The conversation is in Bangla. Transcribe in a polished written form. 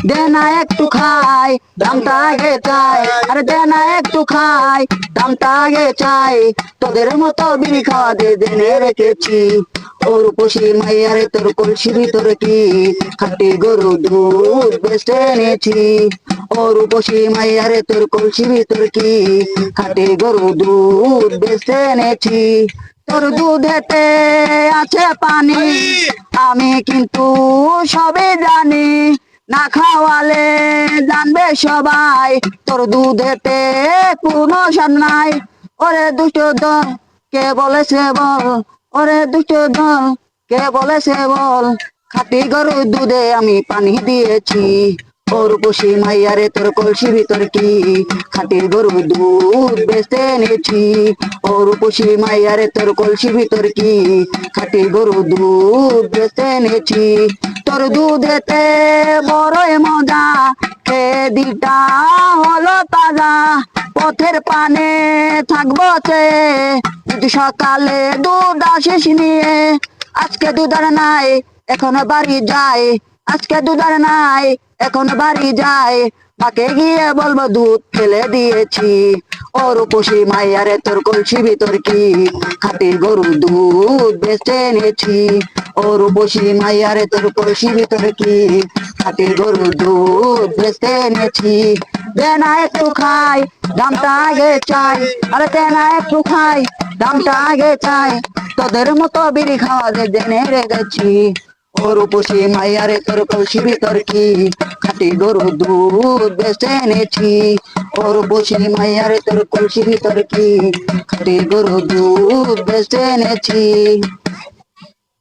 দে না একটু খাই, দামটা আগে চাই, আরে দে না একটু খাই, দামটা আগে চাই। তোদের মতো বিড়ি খাওয়া দিয়ে জেনে রেখেছি, ওর উপসী মাইয়ারে তোর কলসি ভিতরে কি খাটি গরু দুধ বেচতে এনেছি। ওর উপসী মাইয়ারে তোর কলসি ভিতরে কি খাটি গরু দুধ বেচতে এনেছি। তোর দুধেতে আছে পানি, আমি কিন্তু সবে জানি, না খাওয়ালে জানবে সবাই তোর দুধেতে কোনো স্বাদ নাই। ওরে দুষ্ট দল কে বলেছে বল, ওরে দুষ্ট দল কে বলেছে বল, খাঁটি গরুর দুধে আমি পানি দিয়েছি। ওর উপসী মাইয়ারে তোর কলসির ভিতর কি খাঁটি গরুর দুধ বেচতে এনেছি। ওর উপসী মাইয়ারে তোর কলসির ভিতর কি খাঁটি গরুর দুধ বেচতে এনেছি। তোর দুধেতে বড়ই মজা, খেয়ে দিটা হলো তাজা, পথের পানে থাকবো চেয়ে, যদি সকালে দুধ আসিস নিয়ে। আজকে দুধ আর নাই এখনো বাড়ি যায়, আজকে দুধ আর নাই এখনো বাড়ি যায়, মাকে গিয়ে বলবো দুধ ফেলে দিয়েছি। ওর উপসী মাইয়ারে তোর কলসি ভিতর কি খাঁটি গরুর দুধ বেচতে এনেছি। ওর উপসী মাইয়ারে তোর কলসি ভিতর কি খাঁটি গরুর দুধ বেচতে এনেছি। দে না একটু খাই, দামটা আগে চাই, আরে দে না একটু খাই, দামটা আগে চাই। তোদের মতো বিড়ি খাওয়া যে জেনে রেখেছি, ওর উপসী মাইয়ারে তোর কলসি ভিতর কি খাঁটি গরুর দুধ বেচতে এনেছি। ওর উপসী মাইয়ারে তোর কলসি ভিতর কি খাঁটি গরুর দুধ বেচতে এনেছি।